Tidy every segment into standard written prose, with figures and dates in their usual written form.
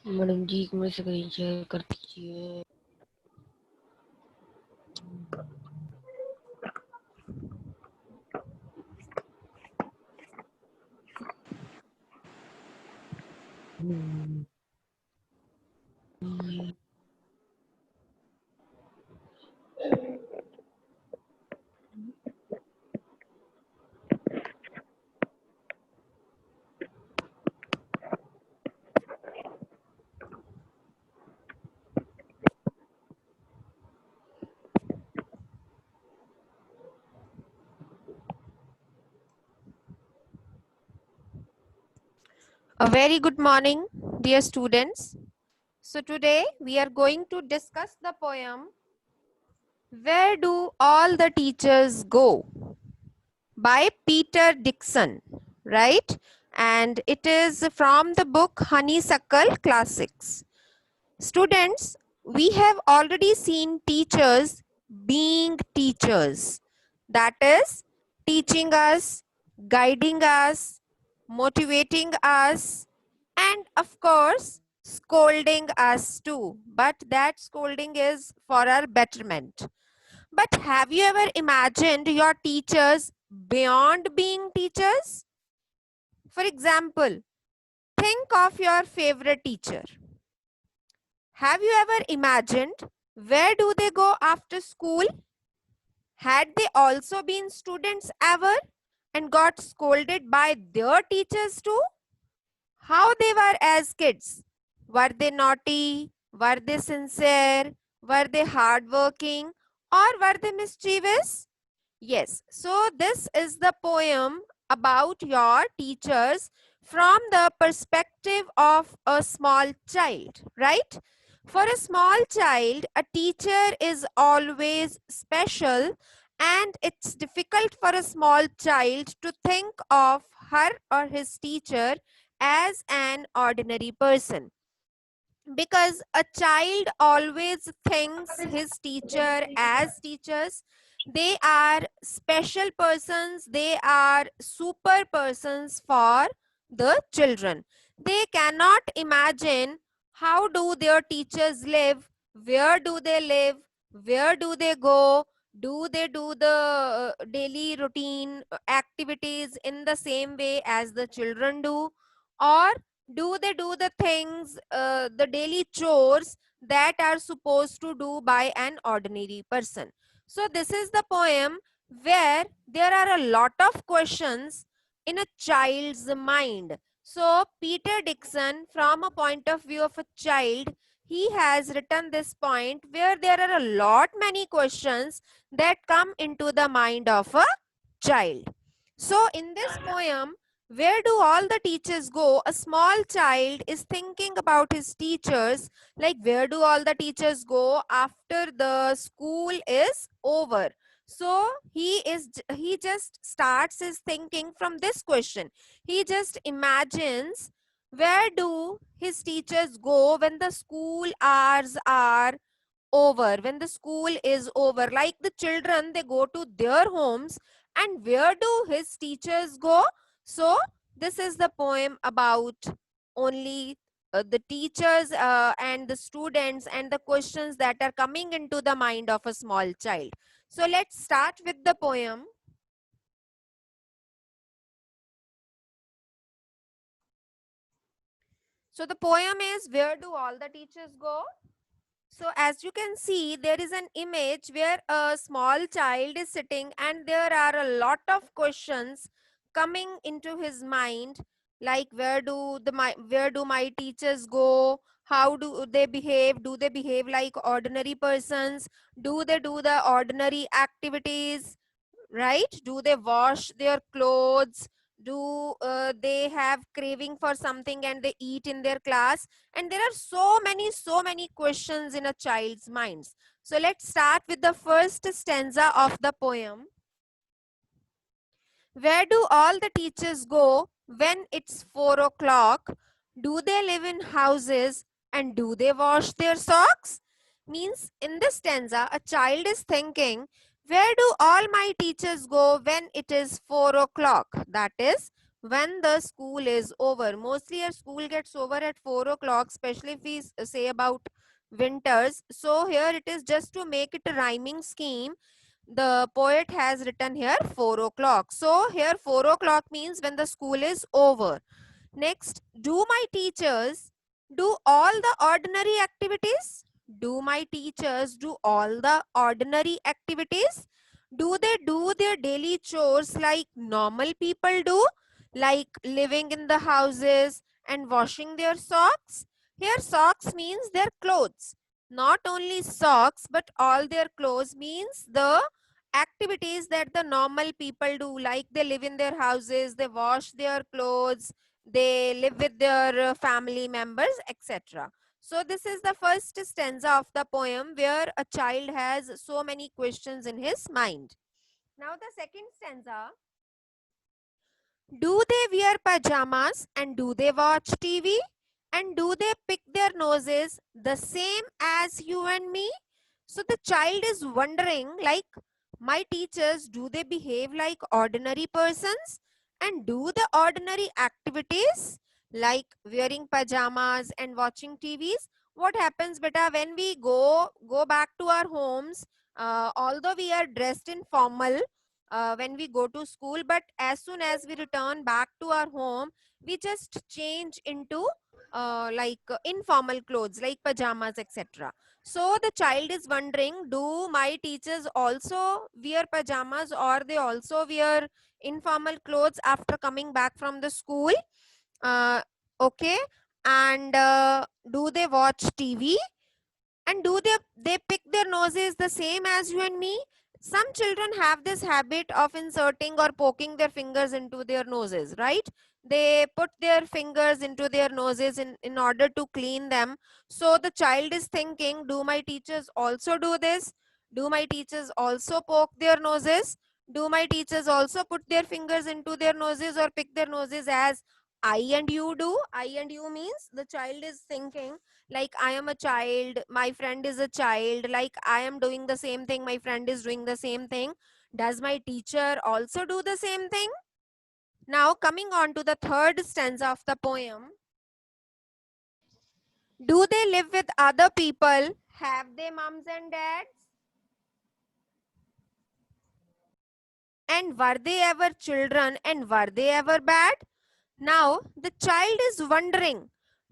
Madam जी एक minute screen share कर दीजिए। A very good morning, dear students. So today we are going to discuss the poem Where Do All the Teachers Go by Peter Dixon, right? And it is from the book Honeysuckle Classics. Students, we have already seen teachers being teachers. That is, teaching us, guiding us, motivating us, and of course, scolding us too. But that scolding is for our betterment. But have you ever imagined your teachers beyond being teachers? For example, think of your favorite teacher. Have you ever imagined where do they go after school? Had they also been students ever and got scolded by their teachers too? How they were as kids? Were they naughty? Were they sincere? Were they hardworking? Or were they mischievous? Yes, so this is the poem about your teachers from the perspective of a small child, right? For a small child, a teacher is always special, and it's difficult for a small child to think of her or his teacher as an ordinary person, because a child always thinks his teacher as teachers. They are special persons, they are super persons for the children. They cannot imagine how do their teachers live, where do they live, where do they go, do they do the daily routine activities in the same way as the children do, or do they do the things, the daily chores that are supposed to do by an ordinary person. So this is the poem where there are a lot of questions in a child's mind. So Peter Dixon, from a point of view of a child, he has written this point where there are a lot many questions that come into the mind of a child. So in this poem, where do all the teachers go? A small child is thinking about his teachers, like where do all the teachers go after the school is over? So he just starts his thinking from this question. He just imagines where do his teachers go when the school hours are over, when the school is over. Like the children, they go to their homes, and where do his teachers go? So this is the poem about only the teachers and the students and the questions that are coming into the mind of a small child. So let's start with the poem. So the poem is Where Do All the Teachers Go? So as you can see, there is an image where a small child is sitting and there are a lot of questions coming into his mind, like where do my teachers go? How do they behave? Do they behave like ordinary persons? Do they do the ordinary activities? Right? Do they wash their clothes? Do they have craving for something and they eat in their class? And there are so many questions in a child's minds. So let's start with the first stanza of the poem. Where do all the teachers go when it's 4 o'clock? Do they live in houses and do they wash their socks? Means in this stanza, a child is thinking, where do all my teachers go when it is 4 o'clock? That is, when the school is over. Mostly our school gets over at 4 o'clock, especially if we say about winters. So here it is just to make it a rhyming scheme. The poet has written here 4 o'clock. So here 4 o'clock means when the school is over. Next, do my teachers do all the ordinary activities? Do my teachers do all the ordinary activities? Do they do their daily chores like normal people do? Like living in the houses and washing their socks? Here socks means their clothes. Not only socks but all their clothes means the activities that the normal people do, like they live in their houses, they wash their clothes, they live with their family members, etc. So this is the first stanza of the poem where a child has so many questions in his mind. Now the second stanza, do they wear pajamas and do they watch TV? And do they pick their noses the same as you and me? So the child is wondering, like, my teachers, do they behave like ordinary persons? And do the ordinary activities like wearing pajamas and watching TVs? What happens, beta, when we go back to our homes, although we are dressed in formal, when we go to school, but as soon as we return back to our home, we just change into informal clothes like pajamas, etc. So the child is wondering, do my teachers also wear pajamas or they also wear informal clothes after coming back from the school? Okay. And do they watch TV? And do they pick their noses the same as you and me? Some children have this habit of inserting or poking their fingers into their noses, right? They put their fingers into their noses in order to clean them. So the child is thinking, do my teachers also do this? Do my teachers also poke their noses? Do my teachers also put their fingers into their noses or pick their noses as I and you do? I and you means the child is thinking, like, I am a child, my friend is a child, like I am doing the same thing, my friend is doing the same thing. Does my teacher also do the same thing? Now coming on to the third stanza of the poem, do they live with other people? Have they moms and dads? And were they ever children and were they ever bad? Now the child is wondering,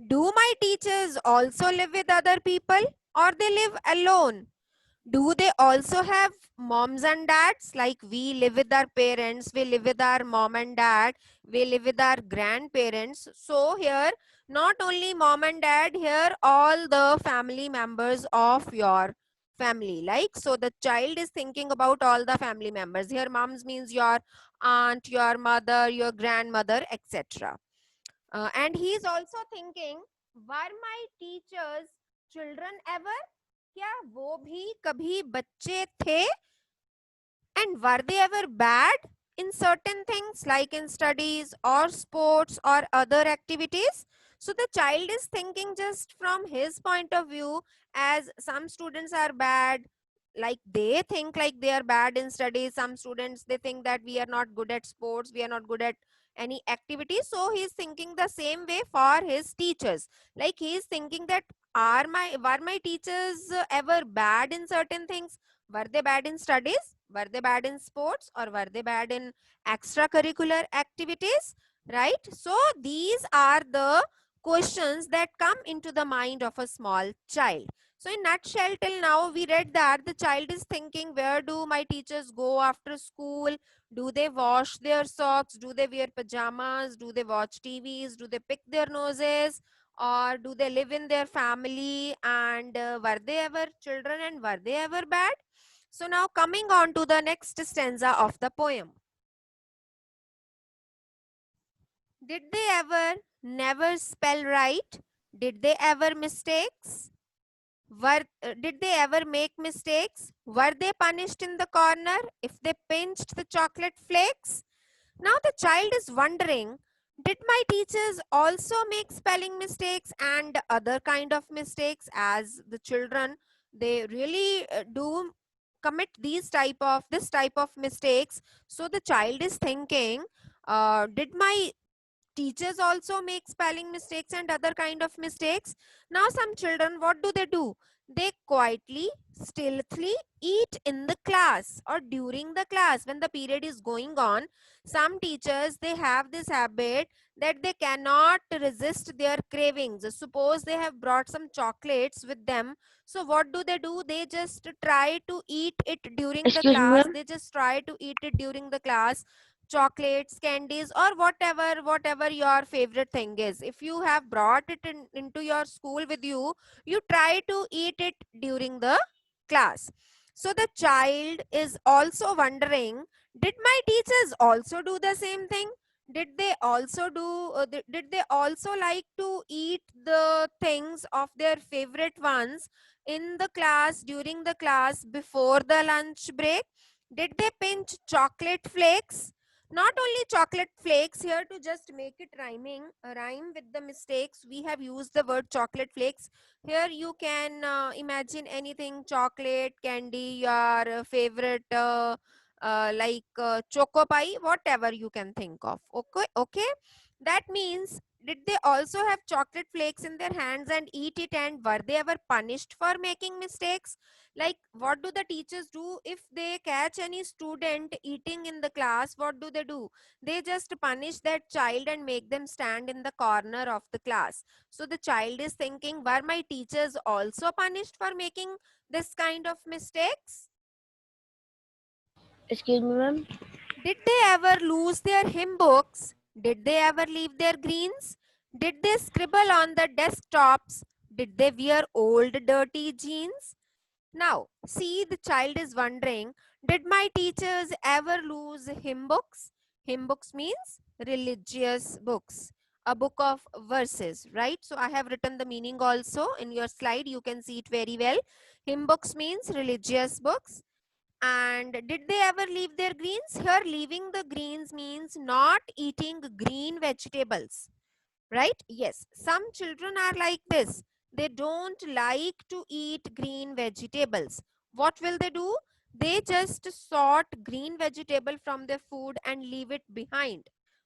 do my teachers also live with other people or they live alone? Do they also have moms and dads? Like we live with our parents, we live with our mom and dad, we live with our grandparents. So here, not only mom and dad, here all the family members of your family. Like, so the child is thinking about all the family members. Here moms means your aunt, your mother, your grandmother, etc. And he is also thinking, were my teachers children ever? क्या वो भी कभी बच्चे थे? And were they ever bad in certain things like in studies or sports or other activities? So the child is thinking just from his point of view, as some students are bad, like they think like they are bad in studies. Some students, they think that we are not good at sports, we are not good at any activity. So he is thinking the same way for his teachers. Like he is thinking that were my teachers ever bad in certain things? Were they bad in studies? Were they bad in sports? Or were they bad in extracurricular activities? Right? So these are the questions that come into the mind of a small child. So in nutshell, till now we read that the child is thinking, where do my teachers go after school? Do they wash their socks? Do they wear pajamas? Do they watch TVs? Do they pick their noses? Or do they live in their family? And were they ever children and were they ever bad? So now coming on to the next stanza of the poem. Did they ever never spell right? Did they ever mistakes? Did they ever make mistakes? Were they punished in the corner if they pinched the chocolate flakes? Now the child is wondering, did my teachers also make spelling mistakes and other kind of mistakes, as the children, they really do commit this type of mistakes. So the child is thinking, did my teachers also make spelling mistakes and other kind of mistakes. Now some children, what do? They quietly, stealthily eat in the class or during the class when the period is going on. Some teachers, they have this habit that they cannot resist their cravings. Suppose they have brought some chocolates with them, so what do? They just try to eat it during the Excuse me, class. ma'am. They just try to eat it during the class. Chocolates, candies, or whatever your favorite thing is. If you have brought it into your school with you, you try to eat it during the class. So the child is also wondering, did my teachers also do the same thing? Did they also did they also like to eat the things of their favorite ones in the class, during the class, before the lunch break? Did they pinch chocolate flakes? Not only chocolate flakes, here to just make it rhyme with the mistakes, we have used the word chocolate flakes. Here you can imagine anything: chocolate, candy, your favorite choco pie, whatever you can think of. Okay. That means, did they also have chocolate flakes in their hands and eat it, and were they ever punished for making mistakes? Like, what do the teachers do if they catch any student eating in the class? What do? They just punish that child and make them stand in the corner of the class. So the child is thinking, were my teachers also punished for making this kind of mistakes? Excuse me, ma'am. Did they ever lose their hymn books? Did they ever leave their greens? Did they scribble on the desktops? Did they wear old dirty jeans? Now, see, the child is wondering, did my teachers ever lose hymn books? Hymn books means religious books, a book of verses, right? So I have written the meaning also in your slide. You can see it very well. Hymn books means religious books. And did they ever leave their greens? Here, leaving the greens means not eating green vegetables, right? Yes, some children are like this. They don't like to eat green vegetables. What will they do? They just sort green vegetable from their food and leave it behind.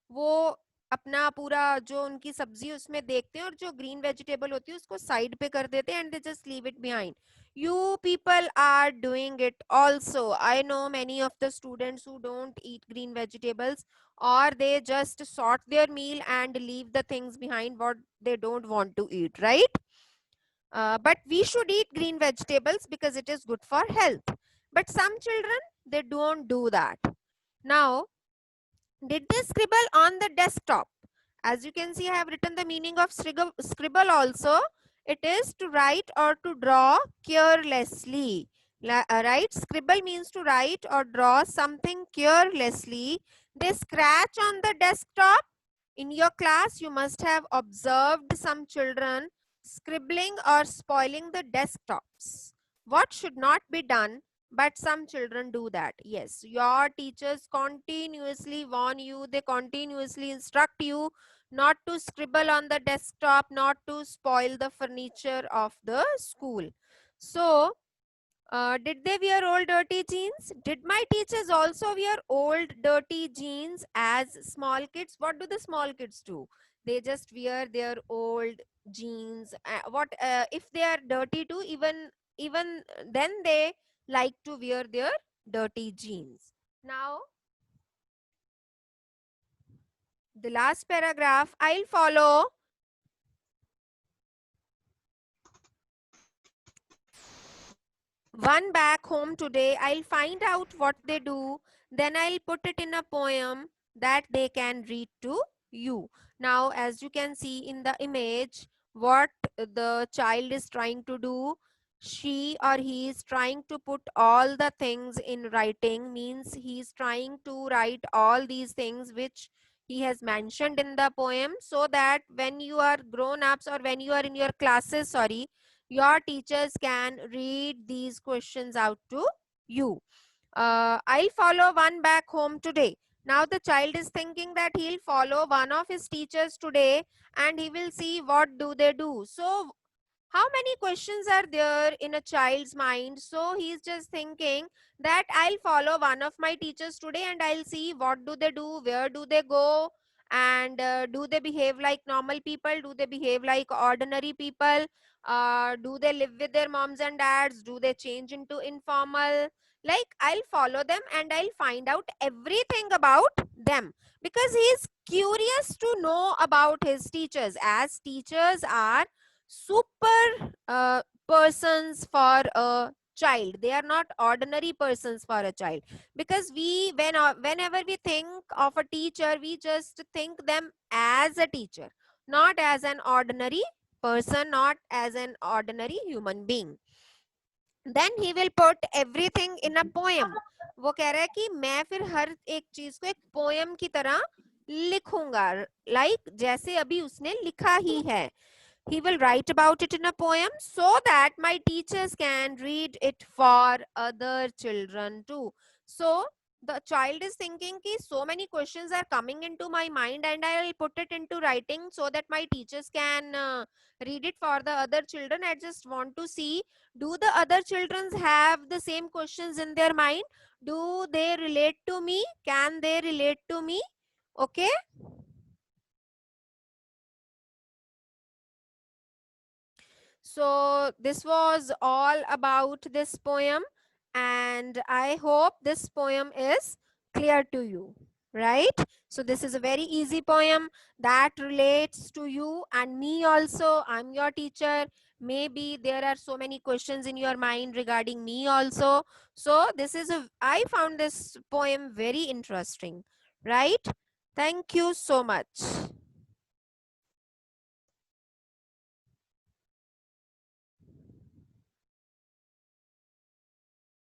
वो अपना पूरा जो उनकी सब्जी उसमें देखते हैं और जो ग्रीन वेजिटेबल होती है उसको साइड पे कर देते हैं and they just leave it behind. You people are doing it also. I know many of the students who don't eat green vegetables, or they just sort their meal and leave the things behind what they don't want to eat, right? But we should eat green vegetables because it is good for health. But some children, they don't do that. Now, did they scribble on the desktop? As you can see, I have written the meaning of scribble also. It is to write or to draw carelessly. Right? Scribble means to write or draw something carelessly. They scratch on the desktop. In your class, you must have observed some children scribbling or spoiling the desktops. What should not be done? But some children do that. Yes, your teachers continuously warn you, they continuously instruct you not to scribble on the desktop, not to spoil the furniture of the school. So, did they wear old dirty jeans? Did my teachers also wear old dirty jeans as small kids? What do the small kids do? They just wear their old jeans. What if they are dirty too? Even then they like to wear their dirty jeans. Now, the last paragraph I'll follow. One back home today, I'll find out what they do. Then I'll put it in a poem that they can read to you. Now, as you can see in the image, what the child is trying to do, she or he is trying to put all the things in writing, means he is trying to write all these things which he has mentioned in the poem, so that when you are grown ups or when you are in your classes, sorry, your teachers can read these questions out to you. I'll follow one back home today. Now the child is thinking that he'll follow one of his teachers today and he will see what do they do. So how many questions are there in a child's mind? So he's just thinking that I'll follow one of my teachers today and I'll see what do they do, where do they go, and do they behave like normal people? Do they behave like ordinary people? Do they live with their moms and dads? Do they change into informal? Like, I'll follow them and I'll find out everything about them, because he is curious to know about his teachers, as teachers are super persons for a child. They are not ordinary persons for a child, because whenever we think of a teacher, we just think them as a teacher, not as an ordinary person, not as an ordinary human being. Then he will put everything in a poem. वो कह रहा है कि मैं फिर हर एक चीज को एक पोएम की तरह लिखूंगा, like जैसे अभी उसने लिखा ही है. He will write about it in a poem so that my teachers can read it for other children too. So the child is thinking ki so many questions are coming into my mind and I will put it into writing so that my teachers can read it for the other children. I just want to see, do the other children have the same questions in their mind? Do they relate to me? Can they relate to me? Okay. So this was all about this poem, and I hope this poem is clear to you, right? So this is a very easy poem that relates to you and me also. I'm your teacher. Maybe there are so many questions in your mind regarding me also. So I found this poem very interesting, right? Thank you so much.